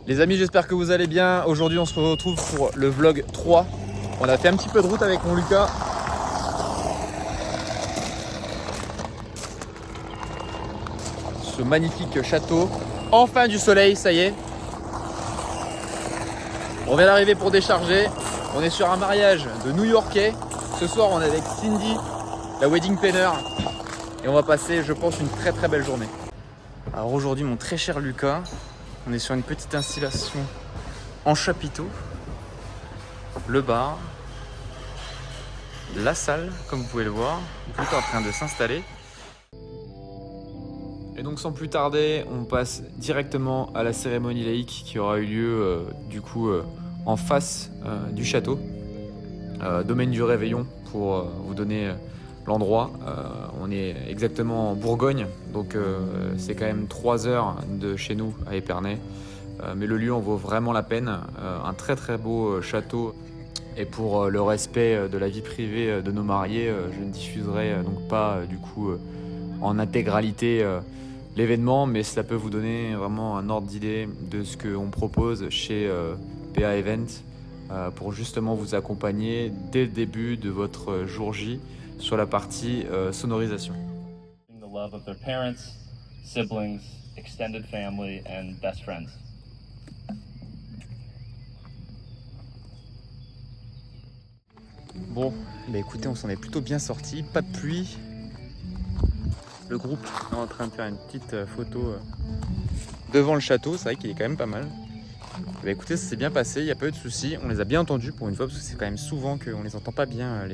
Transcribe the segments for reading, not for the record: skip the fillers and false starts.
Les amis, j'espère que vous allez bien. Aujourd'hui, on se retrouve pour le vlog 3. On a fait un petit peu de route avec mon Lucas. Ce magnifique château. Enfin du soleil, ça y est. On vient d'arriver pour décharger. On est sur un mariage de New-Yorkais. Ce soir, on est avec Cindy, la wedding planner. Et on va passer, je pense, une très très belle journée. Alors aujourd'hui, mon très cher Lucas, on est sur une petite installation en chapiteau. Le bar, la salle, comme vous pouvez le voir, tout est en train de s'installer. Et donc sans plus tarder, on passe directement à la cérémonie laïque qui aura eu lieu en face du château, domaine du Réveillon pour vous donner l'endroit. On est exactement en Bourgogne, donc c'est quand même 3 heures de chez nous à Épernay. Mais le lieu en vaut vraiment la peine. Un très très beau château. Et pour le respect de la vie privée de nos mariés, je ne diffuserai donc pas en intégralité l'événement, mais cela peut vous donner vraiment un ordre d'idée de ce qu'on propose chez PA Event pour justement vous accompagner dès le début de votre jour J sur la partie sonorisation. The love of their parents, siblings, extended family and best friends. Bon, bah écoutez, on s'en est plutôt bien sorti, pas de pluie. Le groupe est en train de faire une petite photo devant le château, c'est vrai qu'il est quand même pas mal. Bah écoutez, ça s'est bien passé, il n'y a pas eu de soucis, on les a bien entendus pour une fois, parce que c'est quand même souvent qu'on les entend pas bien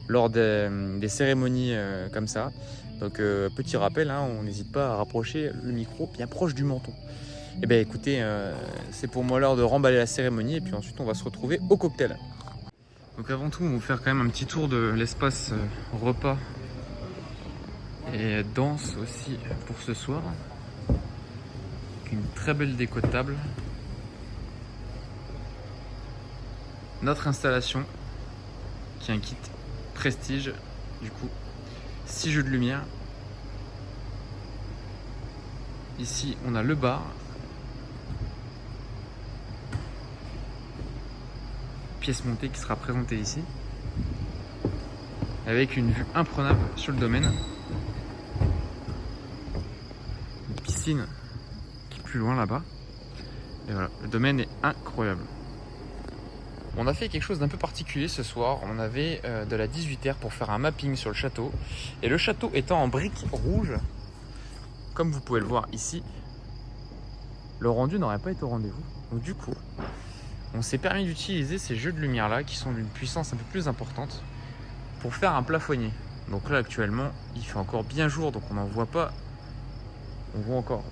lors des cérémonies comme ça. Donc petit rappel, hein, on n'hésite pas à rapprocher le micro bien proche du menton. Et bah écoutez, c'est pour moi l'heure de remballer la cérémonie et puis ensuite on va se retrouver au cocktail. Donc avant tout, on va vous faire quand même un petit tour de l'espace repas et danse aussi pour ce soir. Avec une très belle déco de table. Notre installation qui est un kit prestige, du coup 6 jeux de lumière. Ici on a le bar. Pièce montée qui sera présentée ici. Avec une vue imprenable sur le domaine. Une piscine qui est plus loin là-bas. Et voilà, le domaine est incroyable. On a fait quelque chose d'un peu particulier ce soir. On avait de la 18R pour faire un mapping sur le château. Et le château étant en briques rouges, comme vous pouvez le voir ici, le rendu n'aurait pas été au rendez-vous. Donc du coup, on s'est permis d'utiliser ces jeux de lumière là qui sont d'une puissance un peu plus importante pour faire un plafonnier. Donc là actuellement il fait encore bien jour, donc on n'en voit pas. On voit encore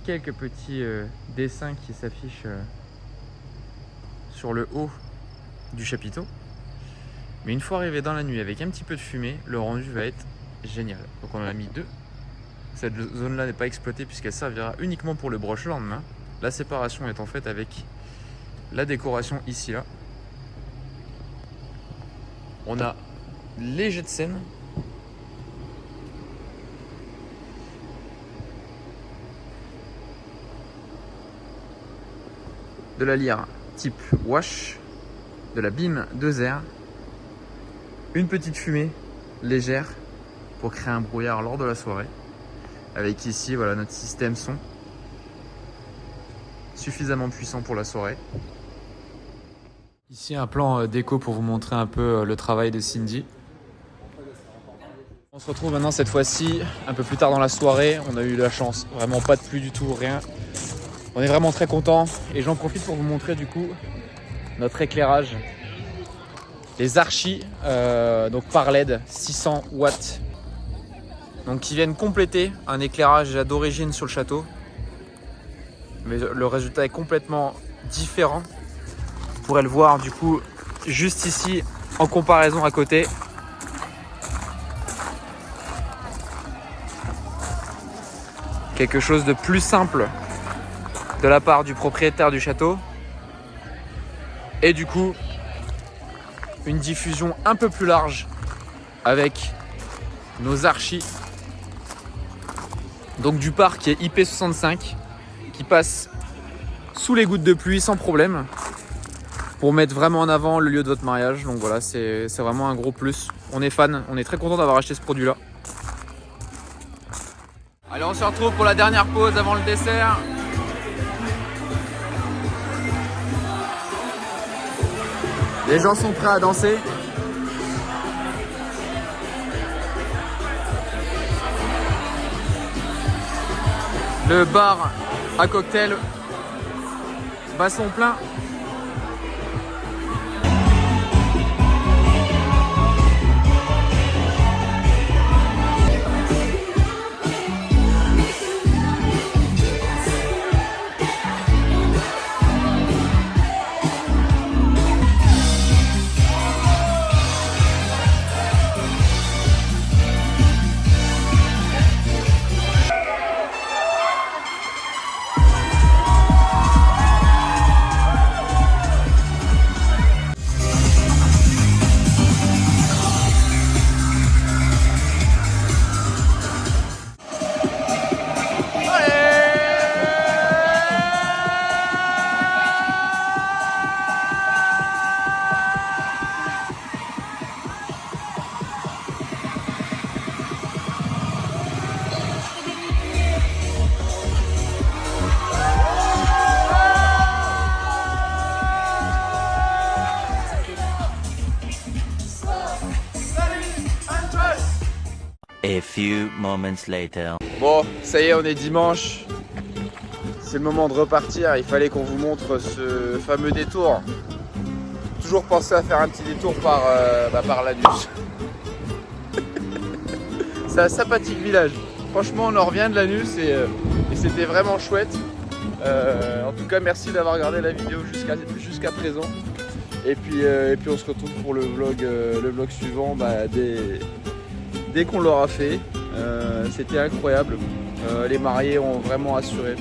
quelques petits dessins qui s'affichent sur le haut du chapiteau. Mais une fois arrivé dans la nuit avec un petit peu de fumée, le rendu va être génial. Donc on en a mis 2. Cette zone là n'est pas exploitée puisqu'elle servira uniquement pour le broche le lendemain. La séparation est en fait avec la décoration ici là. On a les jets de scène. De la lyre type wash. De la bim 2R. Une petite fumée légère pour créer un brouillard lors de la soirée. Avec ici voilà notre système son. Suffisamment puissant pour la soirée. Ici un plan déco pour vous montrer un peu le travail de Cindy. On se retrouve maintenant cette fois-ci un peu plus tard dans la soirée. On a eu la chance, vraiment pas de pluie du tout, rien. On est vraiment très contents et j'en profite pour vous montrer du coup notre éclairage. Les archis donc par LED 600 watts. Donc qui viennent compléter un éclairage d'origine sur le château. Mais le résultat est complètement différent. Vous pourrez le voir du coup juste ici en comparaison à côté. Quelque chose de plus simple de la part du propriétaire du château. Et du coup, une diffusion un peu plus large avec nos archis. Donc du parc qui est IP65 qui passe sous les gouttes de pluie sans problème pour mettre vraiment en avant le lieu de votre mariage. Donc voilà, c'est vraiment un gros plus. On est fan, on est très content d'avoir acheté ce produit là. Allez, on se retrouve pour la dernière pause avant le dessert. Les gens sont prêts à danser. Le bar à cocktail bat son plein. A few moments later. Bon, ça y est, on est dimanche. C'est le moment de repartir. Il fallait qu'on vous montre ce fameux détour. Toujours penser à faire un petit détour par Lanus. C'est un sympathique village. Franchement, on en revient de Lanus et c'était vraiment chouette. En tout cas, merci d'avoir regardé la vidéo jusqu'à présent. Et puis on se retrouve pour le vlog suivant dès qu'on l'aura fait. C'était incroyable. Les mariés ont vraiment assuré.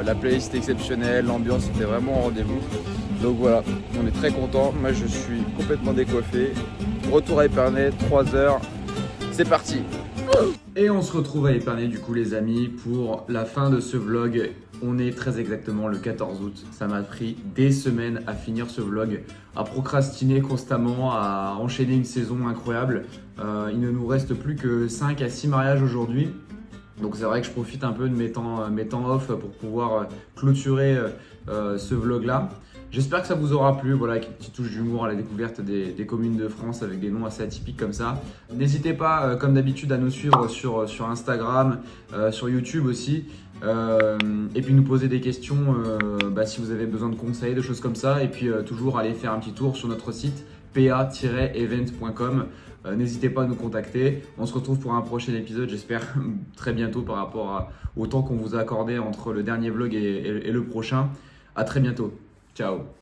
La playlist exceptionnelle, l'ambiance était vraiment au rendez-vous. Donc voilà, on est très content. Moi je suis complètement décoiffé. Retour à Épernay, 3 heures. C'est parti. Et on se retrouve à Épernay du coup les amis pour la fin de ce vlog. On est très exactement le 14 août. Ça m'a pris des semaines à finir ce vlog, à procrastiner constamment, à enchaîner une saison incroyable. Il ne nous reste plus que 5 à 6 mariages aujourd'hui. Donc c'est vrai que je profite un peu de mes temps off pour pouvoir clôturer ce vlog là. J'espère que ça vous aura plu, voilà, avec une petite touche d'humour à la découverte des communes de France avec des noms assez atypiques comme ça. N'hésitez pas, comme d'habitude, à nous suivre sur Instagram, sur YouTube aussi. Et puis nous poser des questions si vous avez besoin de conseils, de choses comme ça. Et puis toujours aller faire un petit tour sur notre site pa-event.com. N'hésitez pas à nous contacter. On se retrouve pour un prochain épisode, j'espère très bientôt par rapport au temps qu'on vous a accordé entre le dernier vlog et le prochain. À très bientôt. Ciao.